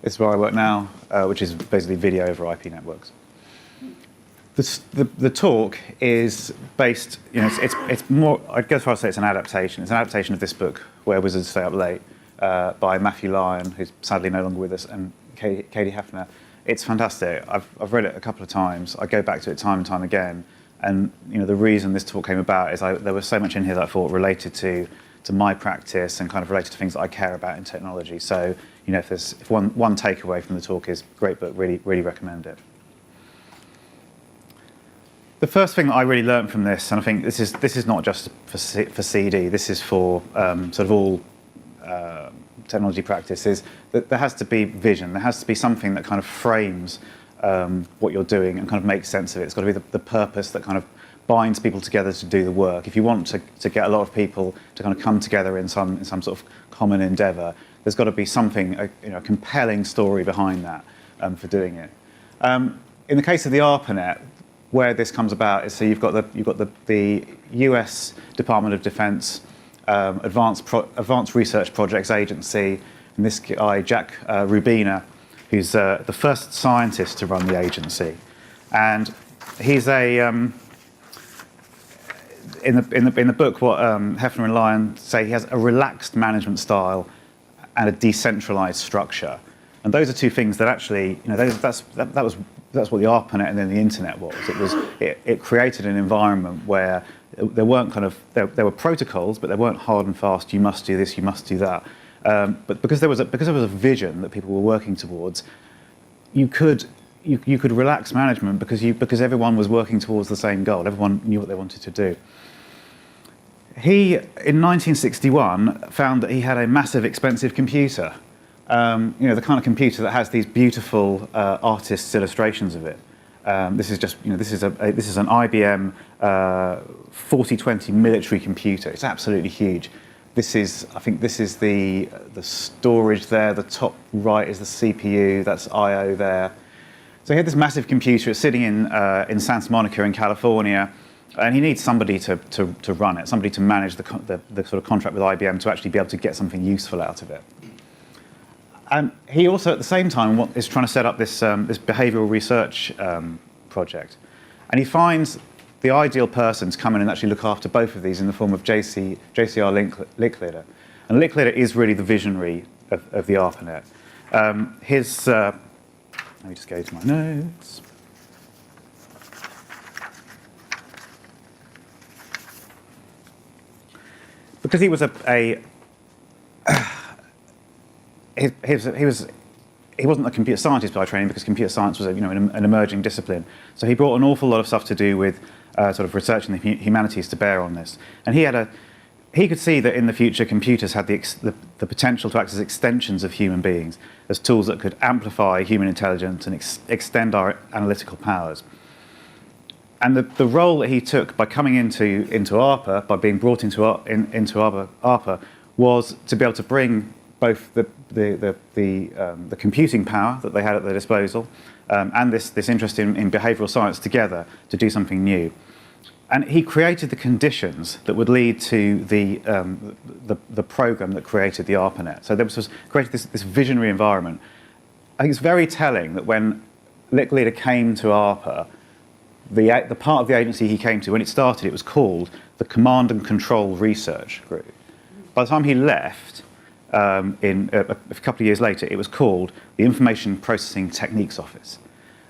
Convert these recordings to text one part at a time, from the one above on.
is where I work now, which is basically video over IP networks. The talk is based, it's more, I'd go as far as to say it's an adaptation. It's an adaptation of this book, Where Wizards Stay Up Late, by Matthew Lyon, who's sadly no longer with us, and Katie Hefner. It's fantastic. I've read it a couple of times. I go back to it time and time again. And the reason this talk came about is there was so much in here that I thought related to my practice and kind of related to things that I care about in technology. So, if one takeaway from the talk is great book, really recommend it. The first thing that I really learned from this, and I think this is not just for CD, this is for sort of all technology practice, is that there has to be vision. There has to be something that kind of frames what you're doing and kind of makes sense of it. It's got to be the purpose that kind of binds people together to do the work. If you want to get a lot of people to kind of come together in some sort of common endeavour, there's got to be something, a compelling story behind that for doing it. In the case of the ARPANET, where this comes about is so you've got the US Department of Defense Advanced Research Projects Agency, and this guy Jack Rubina, who's the first scientist to run the agency, and he's in the book what Hefner and Lyon say, he has a relaxed management style and a decentralized structure, and those are two things that actually that's what the ARPANET and then the internet was. It created an environment where there weren't there were protocols, but they weren't hard and fast. You must do this, you must do that. But because there was a vision that people were working towards, you could relax management because everyone was working towards the same goal. Everyone knew what they wanted to do. He, in 1961, found that he had a massive, expensive computer. The kind of computer that has these beautiful artists' illustrations of it. This is an IBM 4020 military computer. It's absolutely huge. I think this is the storage there. The top right is the CPU. That's I/O there. So he had this massive computer. It's sitting in Santa Monica in California, and he needs somebody to run it, somebody to manage the sort of contract with IBM to actually be able to get something useful out of it. And he also, at the same time, is trying to set up this behavioural research project. And he finds the ideal person to come in and actually look after both of these in the form of JCR Licklider. And Licklider is really the visionary of the ARPANET. Let me just go to my notes. Because he was he wasn't a computer scientist by training, because computer science was an emerging discipline. So he brought an awful lot of stuff to do with sort of research in the humanities to bear on this. And he could see that in the future computers had the potential to act as extensions of human beings, as tools that could amplify human intelligence and extend our analytical powers. And the role that he took by coming into ARPA, by being brought into ARPA, was to be able to bring both the computing power that they had at their disposal and this interest in behavioural science together to do something new. And he created the conditions that would lead to the program that created the ARPANET. So there was created this visionary environment. I think it's very telling that when Licklider came to ARPA, the part of the agency he came to, when it started, it was called the Command and Control Research Group. By the time he left, a couple of years later, it was called the Information Processing Techniques Office.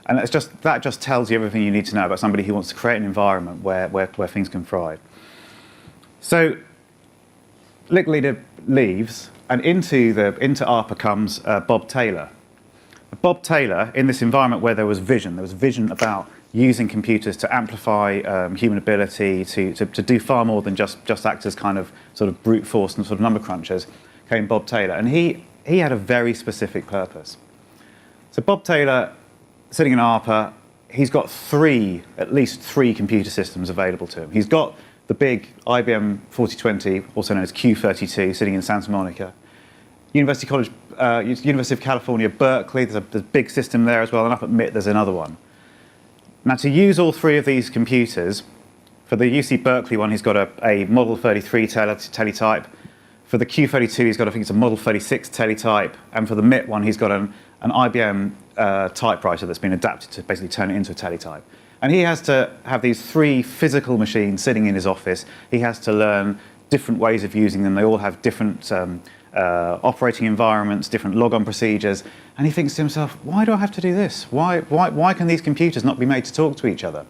And that just tells you everything you need to know about somebody who wants to create an environment where things can thrive. So Licklider leaves, and into ARPA comes Bob Taylor. Bob Taylor, in this environment where there was vision about using computers to amplify human ability, to do far more than just act as kind of sort of brute force and sort of number crunchers, came Bob Taylor. And he had a very specific purpose. So Bob Taylor, sitting in ARPA, he's got at least three computer systems available to him. He's got the big IBM 4020, also known as Q32, sitting in Santa Monica. University of California, Berkeley, there's a big system there as well, and up at MIT there's another one. Now, to use all three of these computers, for the UC Berkeley one, he's got a Model 33 teletype. For the Q32, he's got, I think it's a Model 36 teletype. And for the MIT one, he's got an an IBM typewriter that's been adapted to basically turn it into a teletype. And he has to have these 3 physical machines sitting in his office. He has to learn different ways of using them. They all have different operating environments, different logon procedures. And he thinks to himself, why do I have to do this? Why can these computers not be made to talk to each other?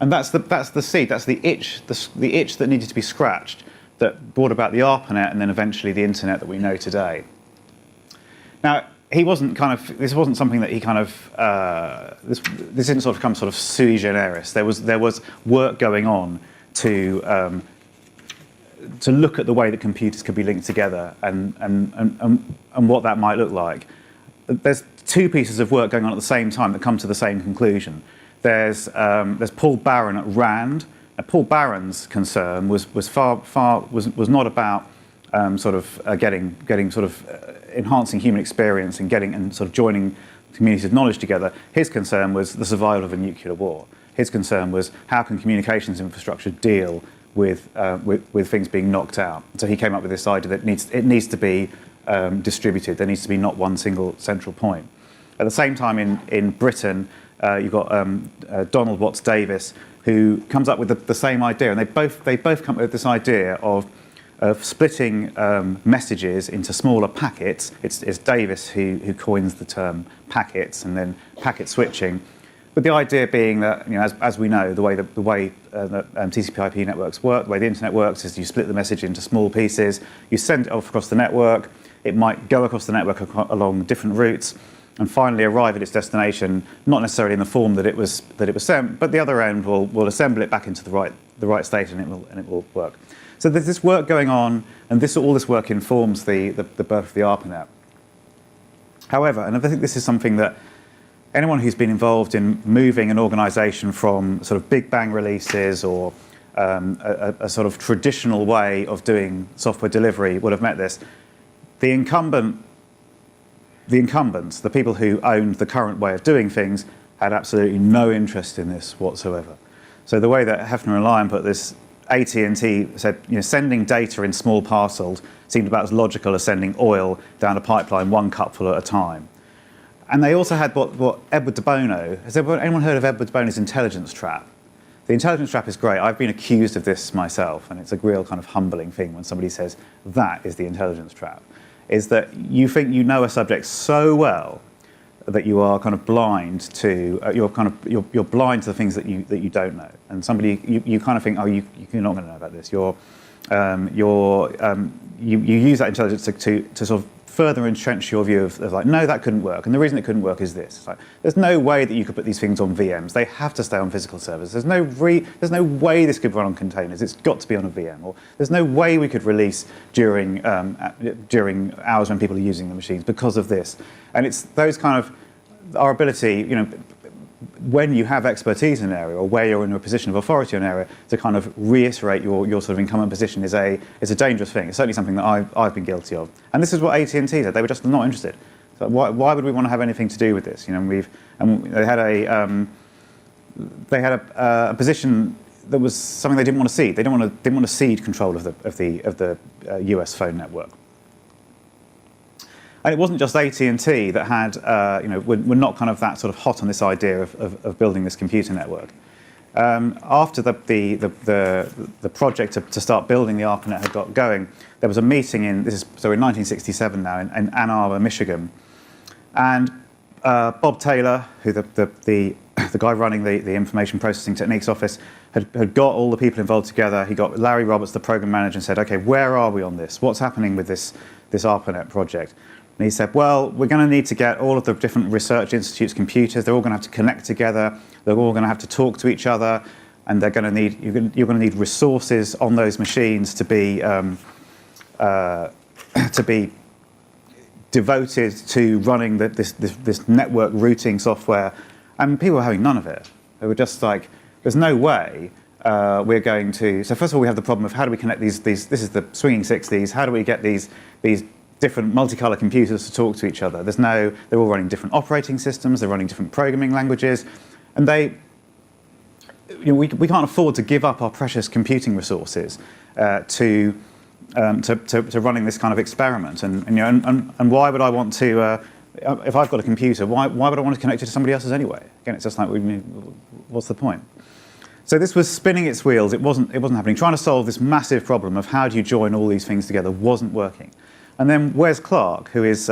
And that's the seed, that's the itch that needed to be scratched that brought about the ARPANET and then eventually the internet that we know today. Now, this wasn't something that he kind of, this didn't sort of come sort of sui generis. There was work going on to look at the way that computers could be linked together and what that might look like. There's 2 pieces of work going on at the same time that come to the same conclusion. There's Paul Barron at RAND. Now, Paul Barron's concern was not about enhancing human experience and sort of joining communities of knowledge together. His concern was the survival of a nuclear war. His concern was how can communications infrastructure deal with things being knocked out. So he came up with this idea that it needs to be distributed. There needs to be not one single central point. At the same time, in Britain, you've got Donald Watts Davis, who comes up with the same idea, and they both come up with this idea of splitting messages into smaller packets. It's Davis who coins the term packets, and then packet switching. But the idea being that, as we know, the way that TCP/IP networks work, the way the internet works, is you split the message into small pieces, you send it off across the network. It might go across the network along different routes, and finally arrive at its destination, not necessarily in the form that it was sent, but the other end will assemble it back into the right state, and it will work. So there's this work going on, and all this work informs the birth of the ARPANET. However, and I think this is something that anyone who's been involved in moving an organisation from sort of big bang releases or a sort of traditional way of doing software delivery would have met this. The incumbents, the people who owned the current way of doing things, had absolutely no interest in this whatsoever. So the way that Hefner and Lyon put this, AT&T said, sending data in small parcels seemed about as logical as sending oil down a pipeline 1 cupful at a time. And they also had what Edward de Bono, has anyone heard of Edward de Bono's intelligence trap? The intelligence trap is great. I've been accused of this myself, and it's a real kind of humbling thing when somebody says, that is the intelligence trap. Is that you think you know a subject so well that you are kind of blind to you're blind to the things that you don't know, and somebody you kind of think, oh, you're not going to know about this. You use that intelligence to sort of further entrench your view of like, no, that couldn't work, and the reason it couldn't work is this. It's like, there's no way that you could put these things on VMs. They have to stay on physical servers. There's no way this could run on containers. It's got to be on a VM. Or there's no way we could release during hours when people are using the machines because of this. And it's those kind of our ability, when you have expertise in an area or where you're in a position of authority in an area, to kind of reiterate your sort of incumbent position is a dangerous thing. It's certainly something that I've been guilty of. And this is what AT&T did. They were just not interested. So why would we want to have anything to do with this? They had a position that was something they didn't want to cede. They didn't want to cede control of the US phone network. And it wasn't just AT&T that had, were not kind of that sort of hot on this idea of building this computer network. After the project to start building the ARPANET had got going, there was a meeting in 1967 now in Ann Arbor, Michigan, and Bob Taylor, who the guy running the information processing techniques office, had got all the people involved together. He got Larry Roberts, the program manager, and said, okay, where are we on this? What's happening with this ARPANET project? And he said, well, we're going to need to get all of the different research institutes' computers. They're all going to have to connect together. They're all going to have to talk to each other, and you're going to need resources on those machines to be devoted to running this network routing software. And people were having none of it. They were just like, there's no way we're going to. So first of all, we have the problem of how do we connect these. This is the swinging 60s. How do we get these different multicolour computers to talk to each other? They're all running different operating systems, they're running different programming languages, and we can't afford to give up our precious computing resources to running this kind of experiment. And why would I want to if I've got a computer, why would I want to connect it to somebody else's anyway? Again, it's just like, what's the point? So this was spinning its wheels. It wasn't happening. Trying to solve this massive problem of how do you join all these things together wasn't working. And then Wes Clarke, who is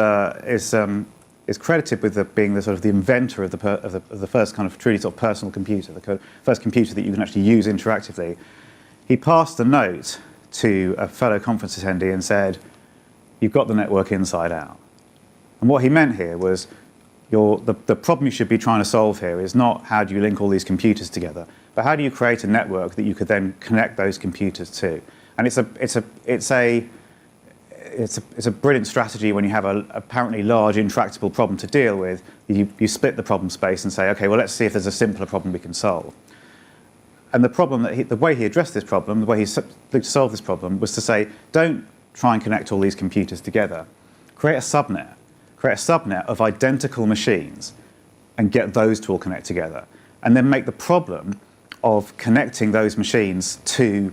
credited with being the sort of the inventor of the first kind of truly sort of personal computer, the first computer that you can actually use interactively. He passed a note to a fellow conference attendee and said, "You've got the network inside out." And what he meant here was, the problem you should be trying to solve here is not how do you link all these computers together, but how do you create a network that you could then connect those computers to? And it's a brilliant strategy when you have an apparently large intractable problem to deal with. You split the problem space and say, okay, well, let's see if there's a simpler problem we can solve. And the way he addressed this problem, the way he looked to solve this problem, was to say, don't try and connect all these computers together. Create a subnet. Create a subnet of identical machines and get those to all connect together. And then make the problem of connecting those machines to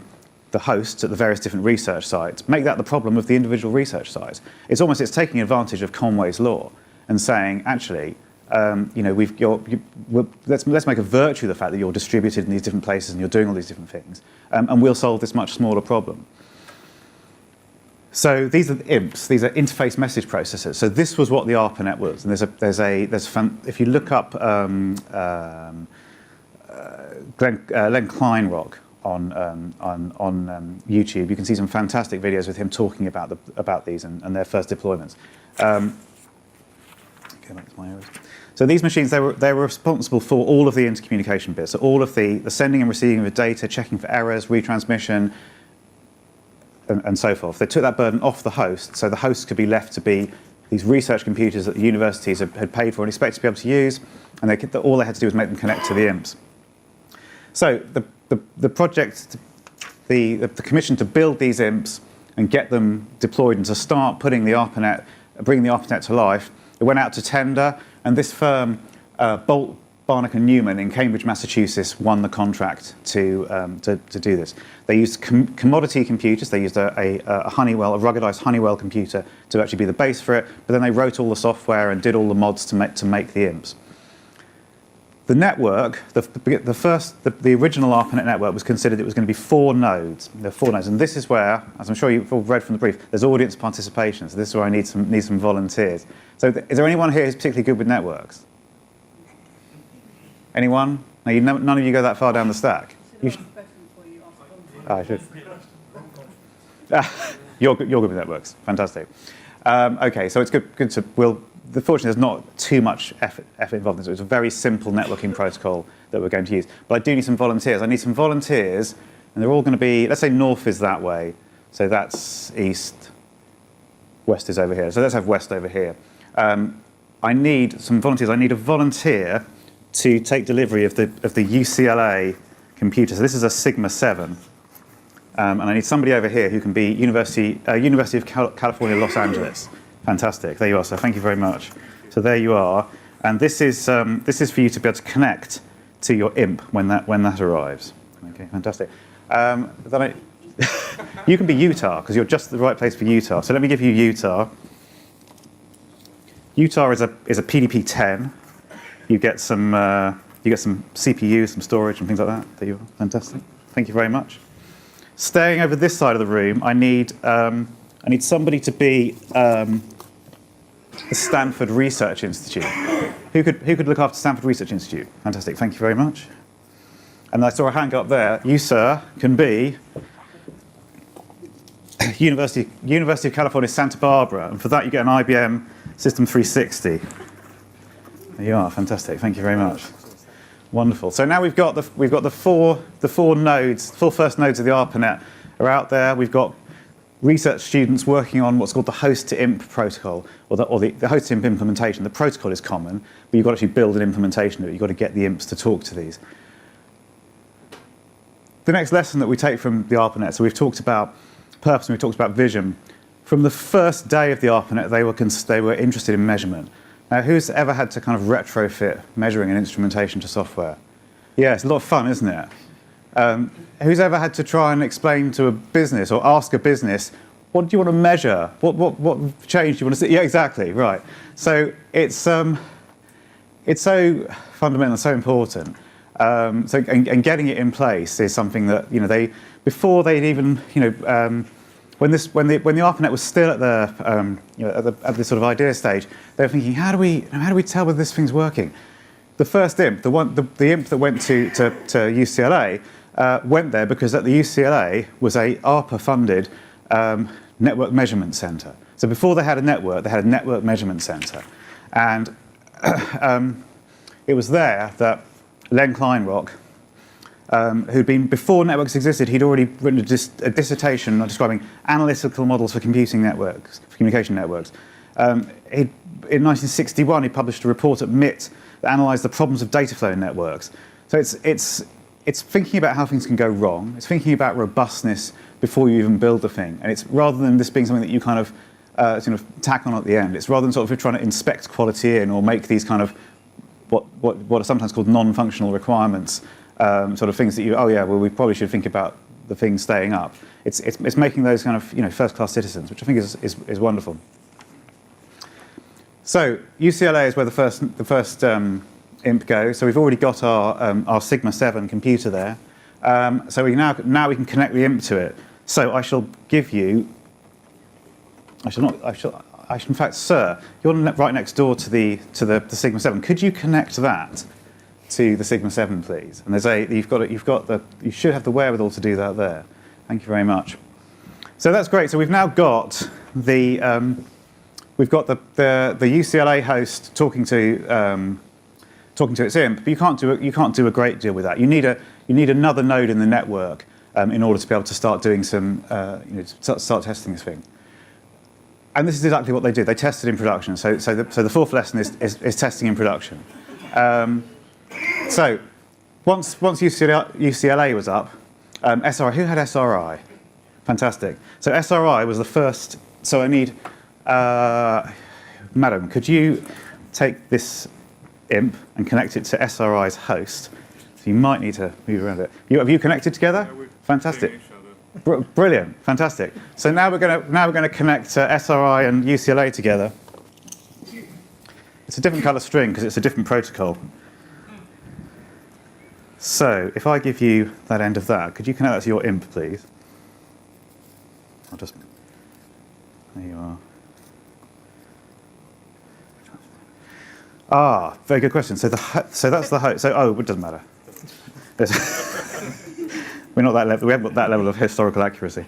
the hosts at the various different research sites, make that the problem of the individual research sites. It's taking advantage of Conway's law and saying, actually, let's make a virtue of the fact that you're distributed in these different places and you're doing all these different things, and we'll solve this much smaller problem. So these are the IMPs. These are interface message processors. So this was what the ARPANET was. And if you look up Len Kleinrock on YouTube, you can see some fantastic videos with him talking about these and their first deployments. Go back to my areas. So these machines, they were responsible for all of the intercommunication bits, so all of the sending and receiving of data, checking for errors, retransmission, and so forth. They took that burden off the host, so the hosts could be left to be these research computers that the universities had paid for and expected to be able to use, and all they had to do was make them connect to the IMPs. So the project, the commission to build these IMPs and get them deployed and to start bringing the ARPANET to life, it went out to tender, and this firm, Bolt, Barnack and Newman in Cambridge, Massachusetts, won the contract to do this. They used commodity computers. They used a ruggedized Honeywell computer to actually be the base for it, but then they wrote all the software and did all the mods to make the IMPs. The network, the original ARPANET network was considered it was going to be 4 nodes. There are 4 nodes, and this is where, as I'm sure you've all read from the brief, there's audience participation. So this is where I need some volunteers. So is there anyone here who's particularly good with networks? Anyone? No, none of you go that far down the stack. I should. You're good with networks. Fantastic. Okay, so it's good to. Fortunately, there's not too much effort involved in this. It's a very simple networking protocol that we're going to use. But I do need some volunteers. I need some volunteers, and they're all going to be. Let's say north is that way, so that's east. West is over here. So let's have west over here. I need some volunteers. I need a volunteer to take delivery of the UCLA computer. So this is a Sigma 7. And I need somebody over here who can be University of California, Los Angeles. Fantastic. There you are, sir. Thank you very much. So there you are. And this is for you to be able to connect to your IMP when that arrives. Okay, fantastic. You can be Utah, because you're just the right place for Utah. So let me give you Utah. Utah is a PDP-10. You get some CPU, some storage, and things like that. There you are. Fantastic. Thank you very much. Staying over this side of the room, I need somebody to be the Stanford Research Institute. Who could look after Stanford Research Institute? Fantastic. Thank you very much. And I saw a hand go up there. You, sir, can be University of California, Santa Barbara, and for that you get an IBM System 360. There you are. Fantastic. Thank you very much. Wonderful. So now we've got the four first nodes of the ARPANET are out there. We've got research students working on what's called the host to IMP protocol, or the host to IMP implementation. The protocol is common, but you've got to actually build an implementation of it. You've got to get the IMPs to talk to these. The next lesson that we take from the ARPANET, so we've talked about purpose and we've talked about vision. From the first day of the ARPANET, they were interested in measurement. Now, who's ever had to kind of retrofit measuring and instrumentation to software? Yeah, it's a lot of fun, isn't it? Who's ever had to try and explain to a business or ask a business what do you want to measure? What change do you want to see? Yeah, exactly, right. So it's so fundamental, so important. And getting it in place is something that before they'd even when the ARPANET was still at the at this sort of idea stage, they were thinking, how do we tell whether this thing's working? The first imp, the imp that went to UCLA, went there because at the UCLA was a ARPA-funded network measurement center. So before they had a network, they had a network measurement center, and it was there that Len Kleinrock, who'd been, before networks existed, he'd already written a dissertation describing analytical models for computing networks, for communication networks. In 1961, he published a report at MIT that analysed the problems of data flow in networks. So it's thinking about how things can go wrong. It's thinking about robustness before you even build the thing. And it's rather than this being something that you kind of tack on at the end. It's rather than sort of trying to inspect quality in or make these kind of what are sometimes called non-functional requirements, sort of things that we probably should think about the thing staying up. It's making those kind of first-class citizens, which I think is wonderful. So UCLA is where the first imp goes. So we've already got our Sigma 7 computer there. So now we can connect the imp to it. So I shall give you. In fact, sir, you're right next door to the Sigma 7. Could you connect that to the Sigma 7, please? And you should have the wherewithal to do that there. Thank you very much. So that's great. So we've now got the UCLA host talking to its imp, but you can't do a great deal with that. You need another node in the network in order to be able to start doing some start testing this thing. And this is exactly what they did. They tested in production. So the fourth lesson is testing in production. So once UCLA was up, SRI. Who had SRI? Fantastic. So SRI was the first. So I need, madam, could you take this imp and connect it to SRI's host? So you might need to move around it. Have you connected together? Yeah, fantastic. Brilliant, fantastic. So now we're going to connect SRI and UCLA together. It's a different colour string because it's a different protocol. So if I give you that end of that, could you connect that to your imp, please? There you are. Ah, very good question. So that's the host. So it doesn't matter. We're not that level. We haven't got that level of historical accuracy.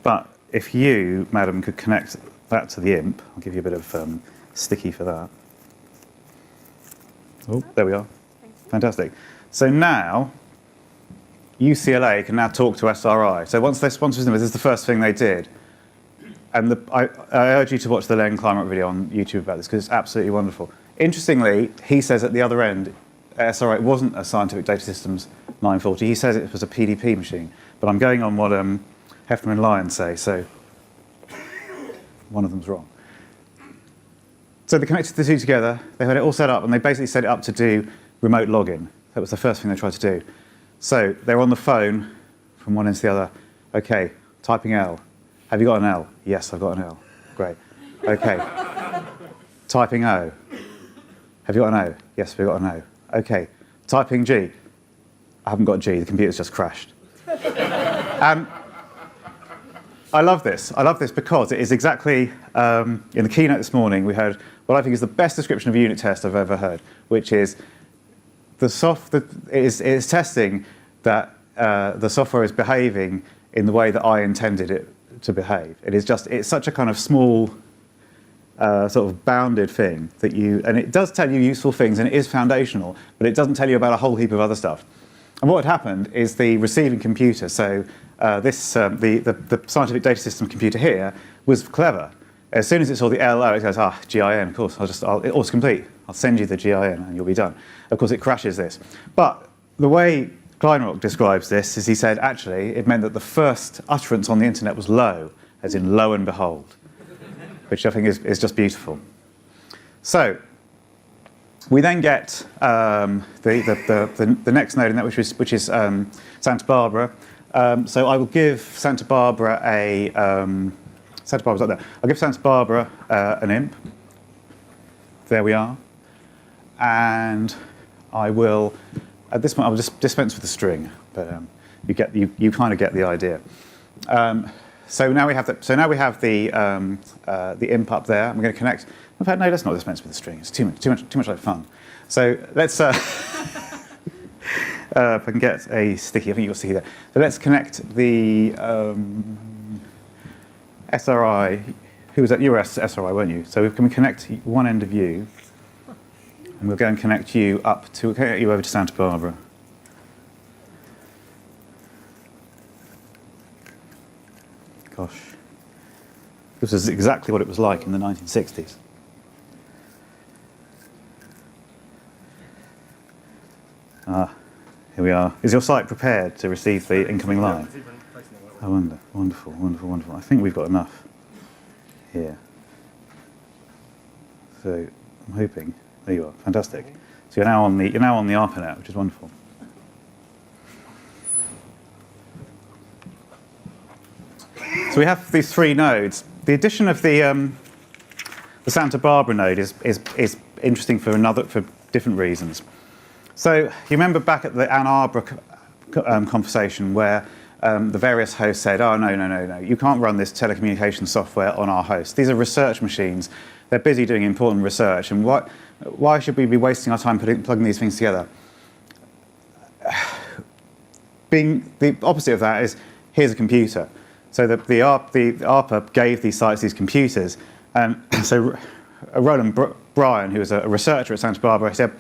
But if you, madam, could connect that to the imp, I'll give you a bit of sticky for that. Oh, there we are. Fantastic. So now UCLA can now talk to SRI. So once they sponsored them, this is the first thing they did. And I urge you to watch the Lyon Kleinrock video on YouTube about this because it's absolutely wonderful. Interestingly, he says at the other end, SRI wasn't a Scientific Data Systems 940. He says it was a PDP machine. But I'm going on what Hefner and Lyon say, so one of them's wrong. So they connected the two together. They had it all set up, and they basically set it up to do remote login. That was the first thing they tried to do. So they're on the phone from one end to the other. OK, typing L. Have you got an L? Yes, I've got an L. Great. OK. Typing O. Have you got an O? Yes, we've got an O. OK. Typing G. I haven't got G. The computer's just crashed. And I love this. I love this because it is exactly, in the keynote this morning, we heard what I think is the best description of a unit test I've ever heard, which is it is testing that the software is behaving in the way that I intended it to behave. It's such a kind of small, sort of bounded thing that and it does tell you useful things and it is foundational, but it doesn't tell you about a whole heap of other stuff. And what had happened is the receiving computer, so the Scientific Data Systems computer here, was clever. As soon as it saw the LO, it goes, GIN, of course, it's complete. I'll send you the GIN and you'll be done. Of course, it crashes this. But the way Kleinrock describes this is he said, actually, it meant that the first utterance on the internet was low, as in lo and behold, which I think is just beautiful. So we then get the next node in that, which is Santa Barbara. So I will give Santa Barbara Santa Barbara's up there. I'll give Santa Barbara an imp. There we are. And I will, at this point, I'll just dispense with the string, but you kind of get the idea. So now we have the imp up there. I'm going to connect. In fact, no, let's not dispense with the string. It's too much like fun. So let's. If I can get a sticky, I think you've got sticky there. So let's connect the SRI. Who was that? You were SRI, weren't you? So can we connect one end of you, and we'll go and connect you up to connect you over to Santa Barbara. Gosh, this is exactly what it was like in the 1960s. Here we are. Is your site prepared to receive the incoming line? I wonder. Wonderful, wonderful, wonderful. I think we've got enough here. So I'm hoping. There you are. Fantastic. So you're now on the ARPANET, which is wonderful. So we have these 3 nodes. The addition of the Santa Barbara node is interesting for different reasons. So you remember back at the Ann Arbor conversation where the various hosts said, "Oh no, you can't run this telecommunications software on our host. These are research machines. They're busy doing important research, and why should we be wasting our time plugging these things together?" Being the opposite of that is, here's a computer. So the ARPA gave these sites these computers, and so Roland Bryan, who was a researcher at Santa Barbara, said,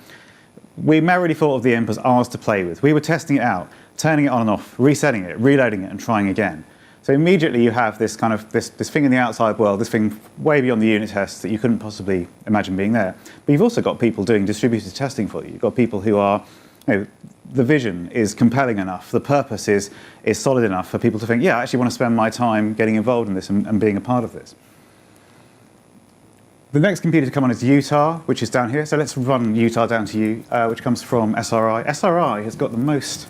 "We merrily thought of the imp as ours to play with. We were testing it out, turning it on and off, resetting it, reloading it, and trying again." So immediately you have this kind of this thing in the outside world, this thing way beyond the unit tests that you couldn't possibly imagine being there. But you've also got people doing distributed testing for you. You've got people who are, the vision is compelling enough, the purpose is solid enough for people to think, yeah, I actually want to spend my time getting involved in this and being a part of this. The next computer to come on is Utah, which is down here. So let's run Utah down to you, which comes from SRI. SRI has got the most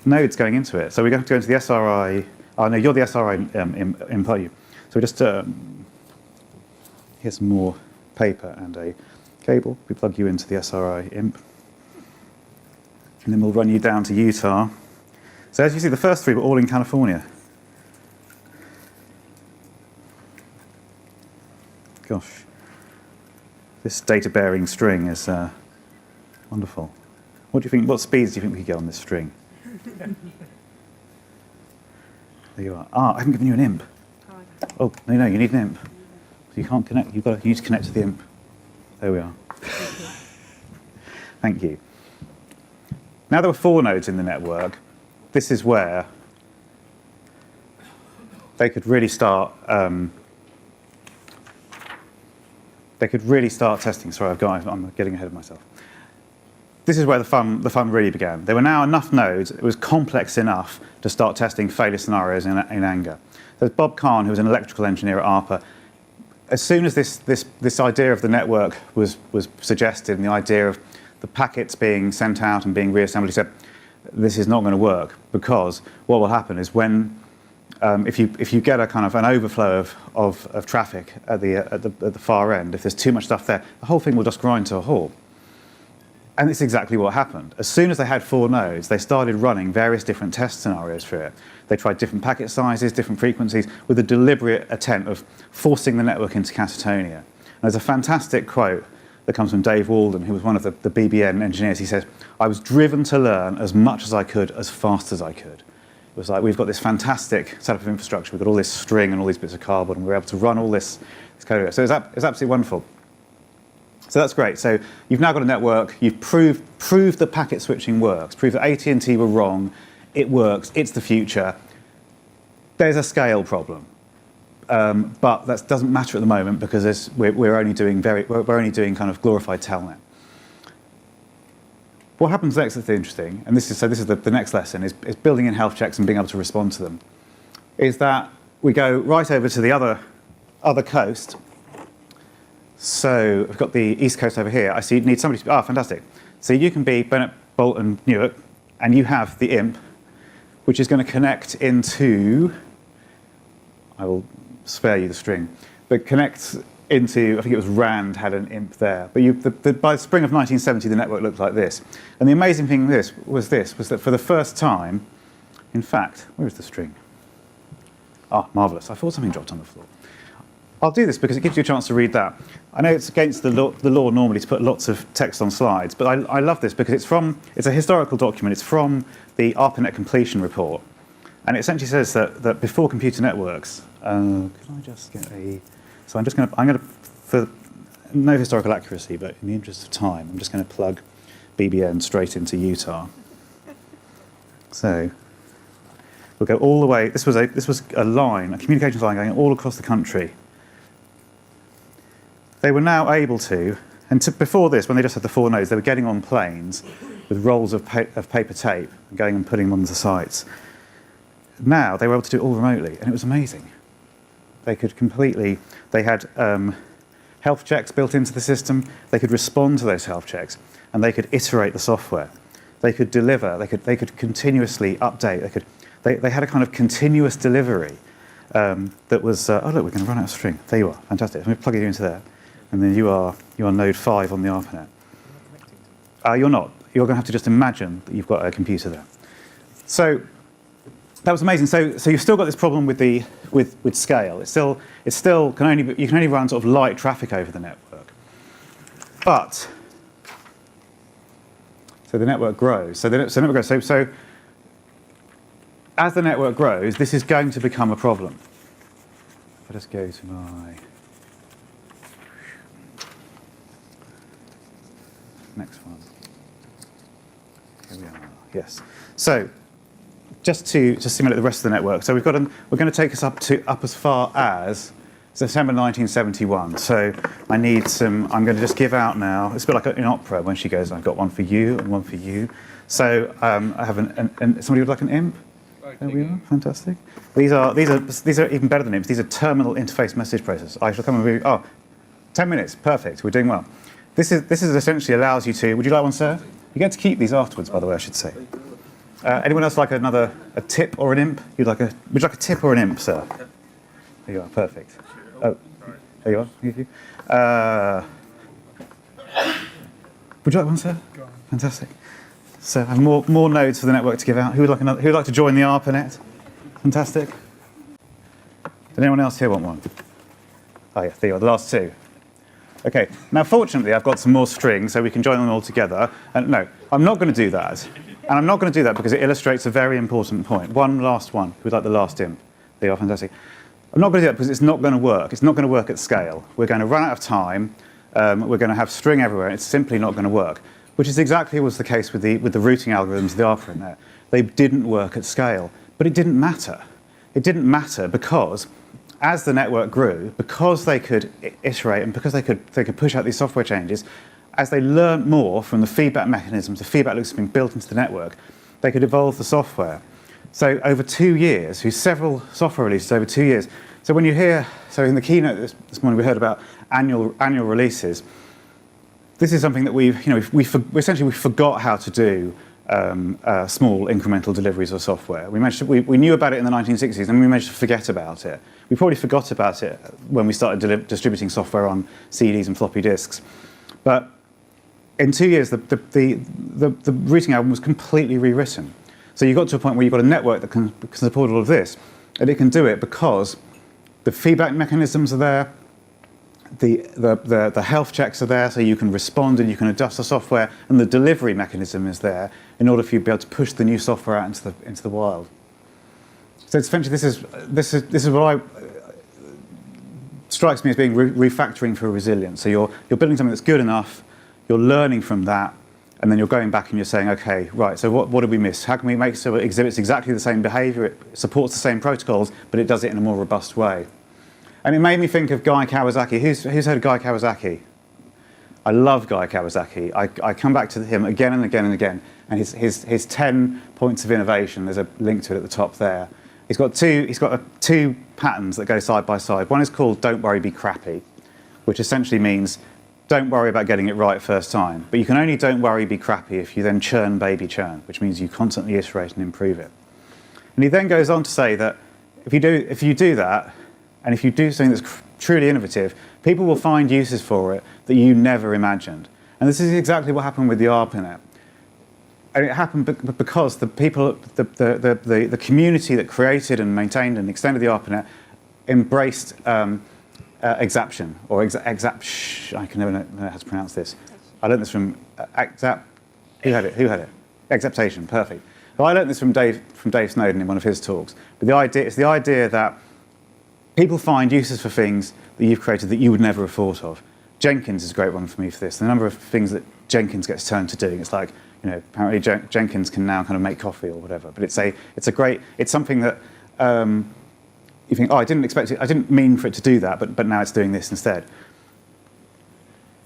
nodes going into it. So we're going to go into the SRI. Oh, no, you're the SRI imp, are you? So just here's some more paper and a cable. We plug you into the SRI imp. And then we'll run you down to Utah. So as you see, the first 3 were all in California. Gosh. This data-bearing string is wonderful. What do you think? What speeds do you think we could get on this string? There you are. I haven't given you an imp. Oh, no, you need an imp. So you can't connect. You need to connect to the imp. There we are. Thank you. Now there were 4 nodes in the network. This is where they could really start. Testing. Sorry, I'm getting ahead of myself. This is where the fun really began. There were now enough nodes. It was complex enough to start testing failure scenarios in anger. There's Bob Kahn, who was an electrical engineer at ARPA. As soon as this idea of the network was suggested, and the idea of the packets being sent out and being reassembled, he said, "This is not going to work, because what will happen is when if you get a kind of an overflow of traffic at the far end, if there's too much stuff there, the whole thing will just grind to a halt." And it's exactly what happened. As soon as they had 4 nodes, they started running various different test scenarios for it. They tried different packet sizes, different frequencies, with a deliberate attempt of forcing the network into catatonia. And there's a fantastic quote that comes from Dave Walden, who was one of the BBN engineers. He says, "I was driven to learn as much as I could, as fast as I could." It was like, we've got this fantastic setup of infrastructure, we've got all this string and all these bits of cardboard, and we're able to run all this code. So it's absolutely wonderful. So that's great. So you've now got a network. You've proved that packet switching works. Proved that AT&T were wrong. It works. It's the future. There's a scale problem, but that doesn't matter at the moment because we're only doing kind of glorified telnet. What happens next that's interesting, and this is the next lesson, is building in health checks and being able to respond to them. Is that we go right over to the other coast. So we've got the East Coast over here. I see you need somebody to fantastic. So you can be Bennett, Bolt and Newark, and you have the imp which is going to connect into, I will spare you the string, but connects into, I think it was Rand had an imp there. But by the spring of 1970, the network looked like this. And the amazing thing was that for the first time, in fact, where is the string? Ah, marvellous. I thought something dropped on the floor. I'll do this because it gives you a chance to read that. I know it's against the law normally to put lots of text on slides, but I love this because it's a historical document. It's from the ARPANET completion report. And it essentially says that before computer networks, can I just get a... So I'm going to, for no historical accuracy, but in the interest of time, I'm just going to plug BBN straight into Utah. So we'll go all the way. This was a line, a communications line going all across the country. They were now able to, and before this, when they just had the 4 nodes, they were getting on planes with rolls of paper tape and going and putting them on the sites. Now they were able to do it all remotely, and it was amazing. They could completely, they had health checks built into the system. They could respond to those health checks, and they could iterate the software. They could deliver. They could continuously update. They had a kind of continuous delivery that was. Oh look, we're going to run out of string. There you are. Fantastic. Let me plug you into there, and then you are node 5 on the ARPANET. You're not. You're going to have to just imagine that you've got a computer there. So that was amazing. So you've still got this problem with scale. It's still you can only run sort of light traffic over the network. But so the network grows. So as the network grows, this is going to become a problem. If I just go to my next one. Here we are. Yes. So just to simulate the rest of the network. So we're going to take us up as far as September 1971. So I need some. I'm going to just give out now. It's a bit like in opera when she goes, "I've got one for you and one for you." So I have somebody would like an imp. There we are. Fantastic. These are even better than imps. These are terminal interface message processors. I shall come and review. Oh, 10 minutes. Perfect. We're doing well. This is essentially allows you to. Would you like one, sir? You get to keep these afterwards, by the way, I should say. Anyone else like a tip or an imp? Would you like a tip or an imp, sir? There you are. Perfect. Oh, there you are. Thank you. Would you like one, sir? Fantastic. So I have more nodes for the network to give out. Who would like to join the ARPANET? Fantastic. Did anyone else here want one? Oh yeah, there you are. The last 2. Okay. Now, fortunately, I've got some more string, so we can join them all together. And no, I'm not going to do that. And I'm not going to do that because it illustrates a very important point. One last one. Who would like the last imp? There you are. Fantastic. I'm not going to do that because it's not going to work. It's not going to work at scale. We're going to run out of time. We're going to have string everywhere. It's simply not going to work. Which is exactly what was the case with the routing algorithms of the ARPANET. They didn't work at scale, but it didn't matter. It didn't matter because as the network grew, because they could iterate and because they could push out these software changes, as they learned more from the feedback mechanisms, the feedback loops being built into the network, they could evolve the software. So over 2 years, through several software releases over 2 years. So when you hear, so in the keynote this morning we heard about annual releases. This is something that we essentially forgot how to do small incremental deliveries of software. We knew about it in the 1960s, and we managed to forget about it. We probably forgot about it when we started distributing software on CDs and floppy disks. But in 2 years, the routing algorithm was completely rewritten. So you got to a point where you've got a network that can support all of this, and it can do it because the feedback mechanisms are there. The health checks are there, so you can respond and you can adjust the software, and the delivery mechanism is there in order for you to be able to push the new software out into the wild. So essentially, this is what strikes me as being refactoring for resilience. So you're building something that's good enough, you're learning from that, and then you're going back and you're saying, okay, right. So what did we miss? How can we make it so it exhibits exactly the same behaviour, it supports the same protocols, but it does it in a more robust way? And it made me think of Guy Kawasaki. Who's heard of Guy Kawasaki? I love Guy Kawasaki. I come back to him again and again and again. And his 10 points of innovation, there's a link to it at the top there. He's got two patterns that go side by side. One is called "Don't worry, be crappy," which essentially means don't worry about getting it right first time. But you can only don't worry, be crappy if you then churn, baby churn, which means you constantly iterate and improve it. And he then goes on to say that if you do that, and if you do something that's truly innovative, people will find uses for it that you never imagined. And this is exactly what happened with the ARPANET. And it happened because the people, the community that created and maintained and extended the ARPANET embraced exaption, or I can never know how to pronounce this. I learned this from who had it? Exaptation, perfect. Well, I learned this from Dave Snowden in one of his talks. But it's the idea that people find uses for things that you've created that you would never have thought of. Jenkins is a great one for me for this. The number of things that Jenkins gets turned to doing. It's like, apparently Jenkins can now kind of make coffee or whatever. But it's something that you think, oh, I didn't expect it, I didn't mean for it to do that, but now it's doing this instead.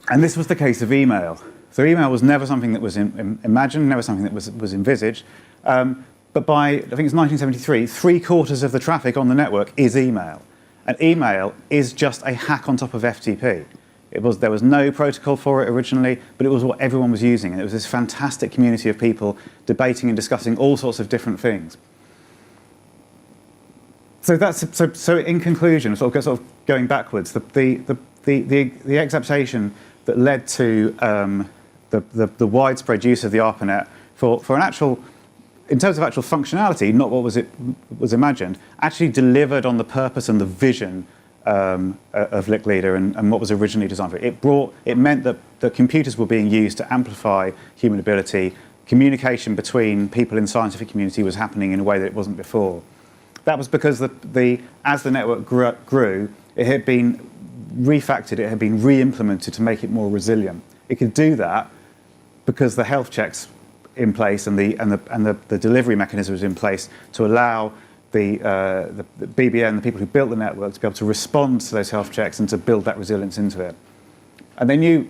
And this was the case of email. So email was never something that was imagined, never something that was envisaged. But by, I think it's 1973, 3/4 of the traffic on the network is email. And email is just a hack on top of FTP. There was no protocol for it originally, but it was what everyone was using. And it was this fantastic community of people debating and discussing all sorts of different things. So in conclusion, sort of going backwards, the exaptation that led to the widespread use of the ARPANET for an actual, in terms of actual functionality, not what was imagined, actually delivered on the purpose and the vision of LickLeader and what was originally designed for it. It meant that the computers were being used to amplify human ability. Communication between people in the scientific community was happening in a way that it wasn't before. That was because as the network grew, it had been refactored, it had been re-implemented to make it more resilient. It could do that because the health checks in place and the delivery mechanism was in place to allow the BBN, the people who built the network, to be able to respond to those health checks and to build that resilience into it. And they knew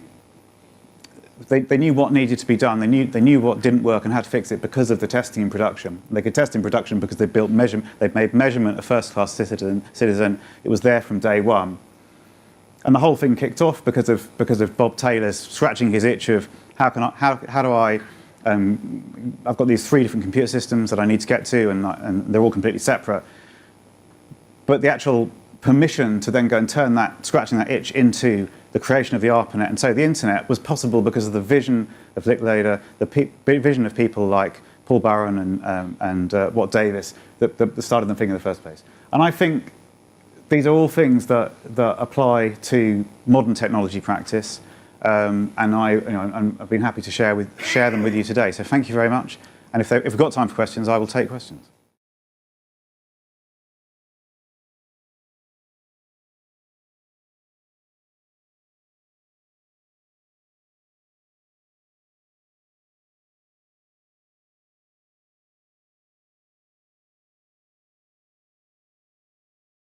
what needed to be done. They knew what didn't work and how to fix it because of the testing in production. They could test in production because they'd made measurement a first-class citizen. It was there from day one. And the whole thing kicked off because of Bob Taylor's scratching his itch of how do I I've got these 3 different computer systems that I need to get to, and they're all completely separate. But the actual permission to then go and scratching that itch into the creation of the ARPANET, and so the internet was possible because of the vision of LickLeader, the vision of people like Paul Barron and Watt Davis that started the thing in the first place. And I think these are all things that apply to modern technology practice. And I've been happy to share them with you today. So thank you very much. And if we've got time for questions, I will take questions.